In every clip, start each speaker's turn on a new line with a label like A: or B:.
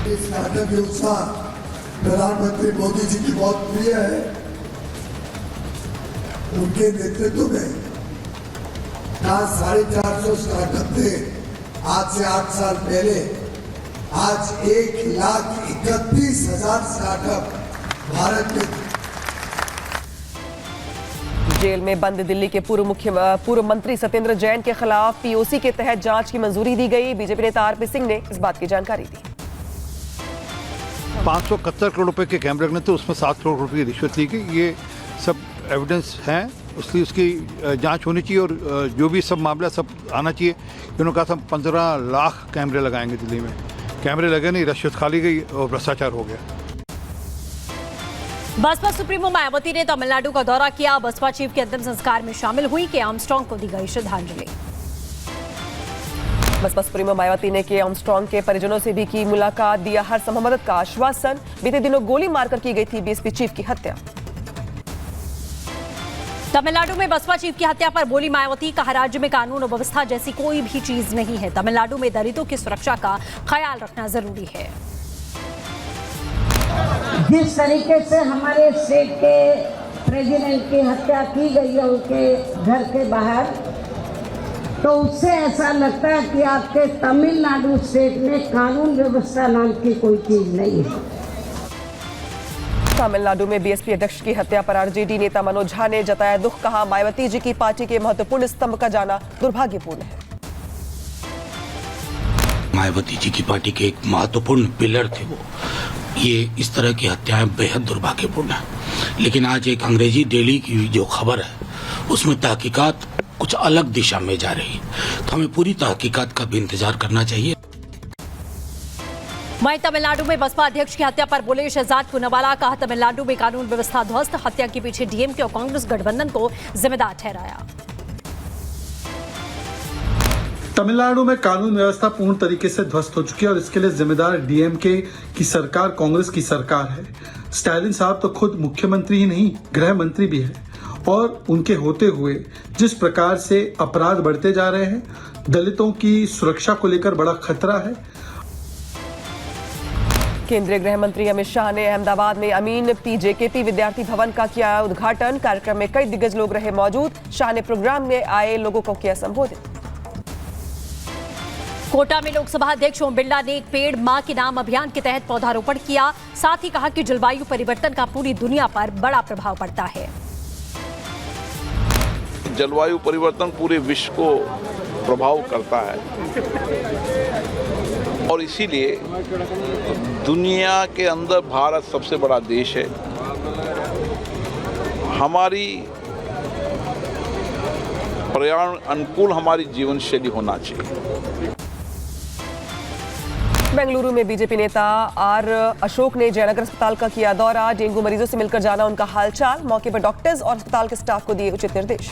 A: इस नाटक के उत्साह प्रधानमंत्री मोदी जी की बहुत प्रिय है। उनके नेतृत्व में 450 स्टार्टअप थे आज से 8 साल पहले। आज 1,31,000 स्टार्टअप भारत में।
B: जेल में बंद दिल्ली के पूर्व मंत्री सत्येंद्र जैन के खिलाफ पीओसी के तहत जांच की मंजूरी दी गई। बीजेपी नेता आरपी सिंह ने इस बात की जानकारी दी।
C: 571 करोड़ रुपए के कैमरे लगने थे, उसमें 7 करोड़ रुपए की रिश्वत ली गई। ये सब एविडेंस हैं, इसलिए उसकी जांच होनी चाहिए और जो भी सब मामला सब आना चाहिए। उन्होंने कहा था 15 लाख कैमरे लगाएंगे दिल्ली में, कैमरे लगे नहीं, रिश्वत खा ली गई और भ्रष्टाचार हो गया।
D: बसपा सुप्रीमो मायावती ने तमिलनाडु का दौरा किया। बसपा चीफ के अंतिम संस्कार में शामिल हुई के आर्मस्ट्रांग को दी गई श्रद्धांजलि।
B: बसपा सुप्रीमो मायावती ने के आर्मस्ट्रांग के परिजनों से भी की मुलाकात, दिया हर संभव मदद का आश्वासन। बीते दिनों गोली मारकर की गई थी बीएसपी चीफ की हत्या।
D: तमिलनाडु में बसपा चीफ की हत्या पर बोली मायावती, कहा राज्य में कानून और व्यवस्था जैसी कोई भी चीज नहीं है। तमिलनाडु में दलितों की सुरक्षा का ख्याल रखना जरूरी है।
E: जिस तरीके से हमारे स्टेट के प्रेसिडेंट की हत्या की गई है उनके घर के बाहर, तो उससे ऐसा लगता है कि आपके तमिलनाडु स्टेट में कानून व्यवस्था नाम की कोई चीज नहीं है।
B: तमिलनाडु में बीएसपी अध्यक्ष की हत्या पर आरजेडी नेता मनोज झा ने जताया दुख, कहा मायावती जी की पार्टी के महत्वपूर्ण स्तंभ का जाना दुर्भाग्यपूर्ण है।
F: मायावती जी की पार्टी के एक महत्वपूर्ण पिलर थे वो। ये इस तरह की हत्याएं बेहद दुर्भाग्यपूर्ण है। लेकिन आज एक अंग्रेजी डेली की जो खबर है उसमें तहकीकात कुछ अलग दिशा में जा रही है, तो हमें पूरी तहकीकात का भी इंतजार करना चाहिए।
D: वहीं तमिलनाडु में बसपा अध्यक्ष की हत्या पर बोले शहजाद पूनावाला, कहा तमिलनाडु में कानून व्यवस्था ध्वस्त, हत्या के पीछे डीएमके और कांग्रेस गठबंधन को जिम्मेदार ठहराया।
G: तमिलनाडु में कानून व्यवस्था पूर्ण तरीके से ध्वस्त हो चुकी है और इसके लिए जिम्मेदार डीएमके की सरकार, कांग्रेस की सरकार है। स्टालिन साहब तो खुद मुख्यमंत्री ही नहीं, गृह मंत्री भी है और उनके होते हुए जिस प्रकार से अपराध बढ़ते जा रहे हैं, दलितों की सुरक्षा को लेकर बड़ा खतरा है।
B: केंद्रीय गृह मंत्री अमित शाह ने अहमदाबाद में अमीन पीजेकेपी विद्यार्थी भवन का किया उद्घाटन। कार्यक्रम में कई दिग्गज लोग रहे मौजूद। शाह ने प्रोग्राम में आए लोगों को किया संबोधित।
D: कोटा में लोकसभा अध्यक्ष ओम बिरला ने एक पेड़ मां के नाम अभियान के तहत पौधारोपण किया। साथ ही कहा कि जलवायु परिवर्तन का पूरी दुनिया पर बड़ा प्रभाव पड़ता है।
H: जलवायु परिवर्तन पूरे विश्व को प्रभाव करता है और इसीलिए दुनिया के अंदर भारत सबसे बड़ा देश है। हमारी पर्यावरण अनुकूल हमारी जीवन शैली होना चाहिए।
B: बेंगलुरु में बीजेपी नेता आर अशोक ने जयनगर अस्पताल का किया दौरा। डेंगू मरीजों से मिलकर जाना उनका हालचाल। मौके पर डॉक्टर्स और अस्पताल के स्टाफ को दिए उचित निर्देश।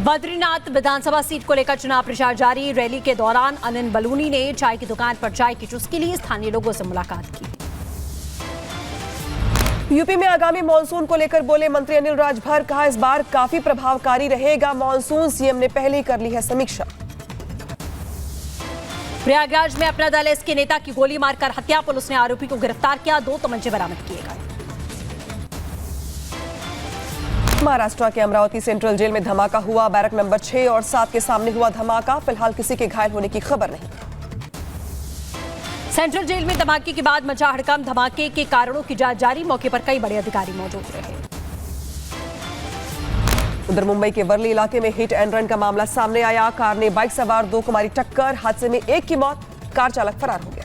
D: बद्रीनाथ विधानसभा सीट को लेकर चुनाव प्रचार जारी। रैली के दौरान अनिल बलूनी ने चाय की दुकान पर चाय की चुस्की ली, स्थानीय लोगों से मुलाकात की।
B: यूपी में आगामी मानसून को लेकर बोले मंत्री अनिल राजभर, कहा इस बार काफी प्रभावकारी रहेगा मानसून, सीएम ने पहले ही कर ली है समीक्षा।
D: प्रयागराज में अपना दल के नेता की गोली मारकर हत्या, पुलिस ने आरोपी को गिरफ्तार किया, 2 तमंचे बरामद किए गए।
B: महाराष्ट्र के अमरावती सेंट्रल जेल में धमाका हुआ। बैरक नंबर 6 और 7 के सामने हुआ धमाका। फिलहाल किसी के घायल होने की खबर नहीं।
D: सेंट्रल जेल में धमाके के बाद मचा हड़कंप। धमाके के कारणों की जांच जारी। मौके पर कई बड़े अधिकारी मौजूद रहे। उधर मुंबई के वर्ली इलाके में हिट एंड रन का मामला सामने आया। कार ने बाइक सवार 2 को मारी टक्कर। हादसे में एक की मौत, कार चालक फरार हो गया।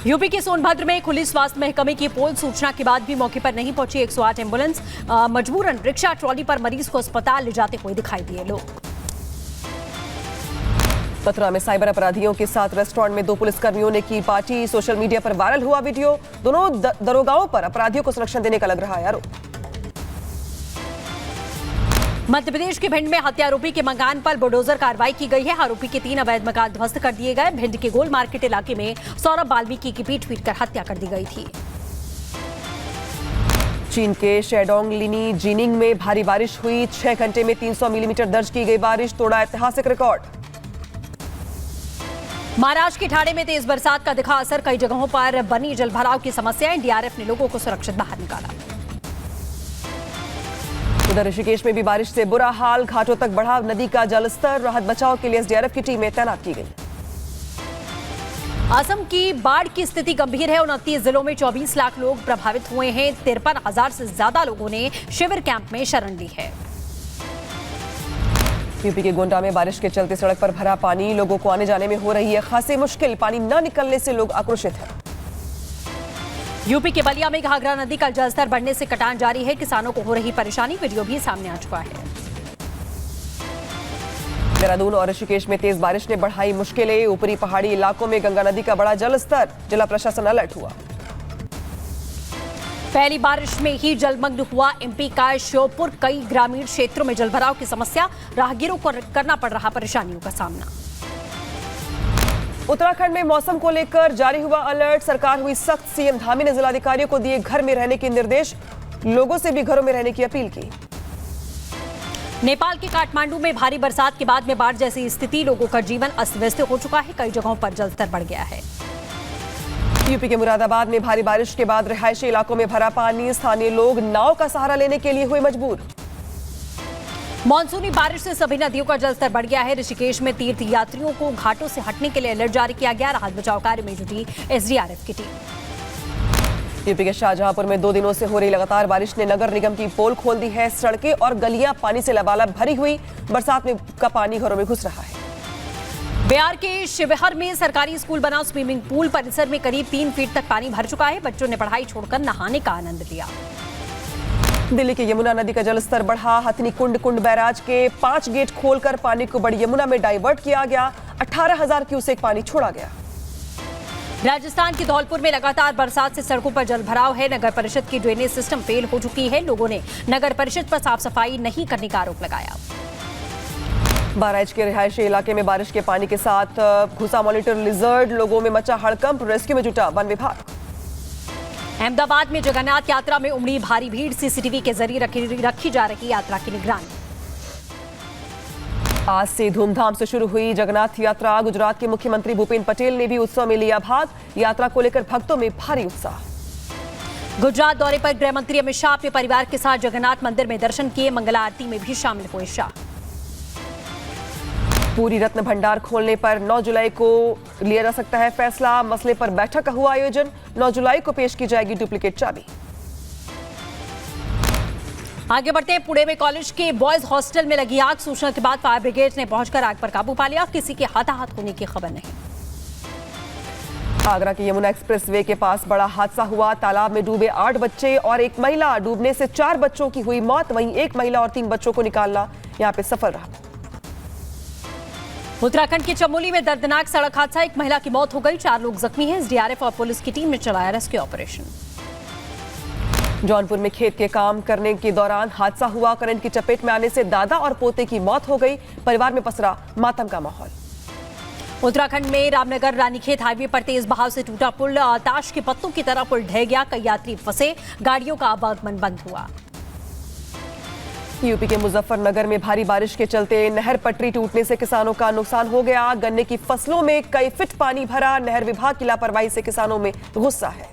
D: यूपी के सोनभद्र में खुली स्वास्थ्य महकमे की पोल सूचना के बाद भी मौके पर नहीं पहुंची 108 एम्बुलेंस। मजबूरन रिक्शा ट्रॉली पर मरीज को अस्पताल ले जाते हुए दिखाई दिए लोग। मथुरा में साइबर अपराधियों के साथ रेस्टोरेंट में 2 पुलिसकर्मियों ने की पार्टी। सोशल मीडिया पर वायरल हुआ वीडियो। दोनों दरोगाओं पर अपराधियों को संरक्षण देने का लग रहा है आरोप। मध्य प्रदेश के भिंड में हत्यारोपी के मकान पर बुलडोजर कार्रवाई की गई है। आरोपी के 3 अवैध मकान ध्वस्त कर दिए गए। भिंड के गोल मार्केट इलाके में सौरभ वाल्मीकि की पीट कर हत्या कर दी गई थी। चीन के शेडोंग लिनी जीनिंग में भारी बारिश हुई। 6 घंटे में 300 मिलीमीटर दर्ज की गई बारिश, तोड़ा ऐतिहासिक रिकॉर्ड। महाराष्ट्र के ठाणे में तेज बरसात का दिखा असर, कई जगहों पर बनी जलभराव की समस्या। एनडीआरएफ ने लोगों को सुरक्षित बाहर निकाला।
B: उधर ऋषिकेश में भी बारिश से बुरा हाल, घाटों तक बढ़ा नदी का जलस्तर। राहत बचाव के लिए एसडीआरएफ की टीमें तैनात की गई।
D: असम की बाढ़ की स्थिति गंभीर है। 29 जिलों में 24 लाख लोग प्रभावित हुए हैं। 53,000 से ज्यादा लोगों ने शिविर कैंप में शरण ली है।
B: यूपी के गोंडा में बारिश के चलते सड़क पर भरा पानी, लोगों को आने जाने में हो रही है खासी मुश्किल। पानी न निकलने से लोग आक्रोशित हैं।
D: यूपी के बलिया में घाघरा नदी का जलस्तर बढ़ने से कटान जारी है। किसानों को हो रही परेशानी, वीडियो भी सामने आ चुका है।
B: देहरादून और ऋषिकेश में तेज बारिश ने बढ़ाई मुश्किलें। ऊपरी पहाड़ी इलाकों में गंगा नदी का बड़ा जलस्तर, जिला प्रशासन अलर्ट हुआ।
D: पहली बारिश में ही जलमग्न हुआ एमपी का श्योपुर। कई ग्रामीण क्षेत्रों में जलभराव की समस्या, राहगीरों को करना पड़ रहा परेशानियों का सामना।
B: उत्तराखंड में मौसम को लेकर जारी हुआ अलर्ट, सरकार हुई सख्त। सीएम धामी ने जिलाधिकारियों को दिए घर में रहने के निर्देश, लोगों से भी घरों में रहने की अपील की।
D: नेपाल के काठमांडू में भारी बरसात के बाद में बाढ़ जैसी स्थिति, लोगों का जीवन अस्त व्यस्त हो चुका है। कई जगहों पर जलस्तर बढ़ गया है।
B: यूपी के मुरादाबाद में भारी बारिश के बाद रिहायशी इलाकों में भरा पानी, स्थानीय लोग नाव का सहारा लेने के लिए हुए मजबूर।
D: मानसूनी बारिश से सभी नदियों का जलस्तर बढ़ गया है। ऋषिकेश में तीर्थ यात्रियों को घाटों से हटने के लिए अलर्ट जारी किया गया। राहत बचाव कार्य में जुटी एसडीआरएफ की टीम।
B: यूपी के शाहजहांपुर में 2 दिनों से हो रही लगातार बारिश ने नगर निगम की पोल खोल दी है। सड़कें और गलियां पानी से लबालब भरी हुई, बरसात में का पानी घरों में घुस रहा है।
D: बिहार के शिवहर में सरकारी स्कूल बना स्विमिंग पूल परिसर में करीब 3 फीट तक पानी भर चुका है। बच्चों ने पढ़ाई छोड़कर नहाने का आनंद लिया।
B: दिल्ली की यमुना नदी का जलस्तर बढ़ा। हथनी कुंड बैराज के 5 गेट खोलकर पानी को बड़ी यमुना में डाइवर्ट किया गया। 18,000 क्यूसेक पानी छोड़ा गया।
D: राजस्थान के धौलपुर में लगातार बरसात से सड़कों पर जलभराव है। नगर परिषद की ड्रेनेज सिस्टम फेल हो चुकी है। लोगों ने नगर परिषद पर साफ सफाई नहीं करने का आरोप लगाया।
B: बहराइच के रिहायशी इलाके में बारिश के पानी के साथ घुसा मॉनिटर लिजर्ड, लोगों में मचा हड़कंप। रेस्क्यू में जुटा वन विभाग।
D: अहमदाबाद में जगन्नाथ यात्रा में उमड़ी भारी भीड़, सीसीटीवी के जरिए रखी जा रही यात्रा की निगरानी। आज से धूमधाम से शुरू हुई जगन्नाथ यात्रा। गुजरात के मुख्यमंत्री भूपेन्द्र पटेल ने भी उत्सव में लिया भाग। यात्रा को लेकर भक्तों में भारी उत्साह। गुजरात दौरे पर गृह मंत्री अमित शाह अपने परिवार के साथ जगन्नाथ मंदिर में दर्शन किए। मंगला आरती में भी शामिल हुए शाह। पूरी रत्न भंडार खोलने पर 9 जुलाई को लिया जा सकता है फैसला। मसले पर बैठक का हुआ आयोजन। 9 जुलाई को पेश की जाएगी डुप्लीकेट चाबी। आगे बढ़ते हैं, पुणे में कॉलेज के बॉयज हॉस्टल में लगी आग। सूचना के बाद फायर ब्रिगेड ने पहुंचकर आग पर काबू पा लिया। किसी के हताहत होने की खबर नहीं। आगरा के यमुना एक्सप्रेसवे के पास बड़ा हादसा हुआ। तालाब में डूबे 8 बच्चे और एक महिला। डूबने से 4 बच्चों की हुई मौत। वहीं एक महिला और 3 बच्चों को निकालना यहां पे सफल रहा। उत्तराखंड के चमोली में दर्दनाक सड़क हादसा, एक महिला की मौत हो गई, 4 लोग जख्मी हैं। एसडीआरएफ और पुलिस की टीम ने चलाया रेस्क्यू ऑपरेशन। जौनपुर में खेत के काम करने के दौरान हादसा हुआ। करंट की चपेट में आने से दादा और पोते की मौत हो गई। परिवार में पसरा मातम का माहौल। उत्तराखंड में रामनगर रानीखेत हाईवे पर तेज बहाव से टूटा पुल। ताश के पत्तों की तरह पुल ढह गया। कई यात्री फंसे, गाड़ियों का आवागमन बंद हुआ। यूपी के मुजफ्फरनगर में भारी बारिश के चलते नहर पटरी टूटने से किसानों का नुकसान हो गया। गन्ने की फसलों में कई फीट पानी भरा। नहर विभाग की लापरवाही से किसानों में गुस्सा है।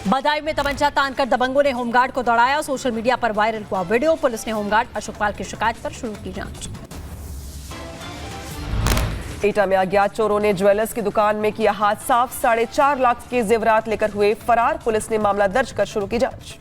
D: बदायूं में तमंचा तानकर दबंगों ने होमगार्ड को दौड़ाया। सोशल मीडिया पर वायरल हुआ वीडियो। पुलिस ने होमगार्ड अशोकपाल की शिकायत पर शुरू की जांच। एटा में अज्ञात चोरों ने ज्वेलर्स की दुकान में किया हाथ साफ। 4.5 लाख के जेवरात लेकर हुए फरार। पुलिस ने मामला दर्ज कर शुरू की जांच।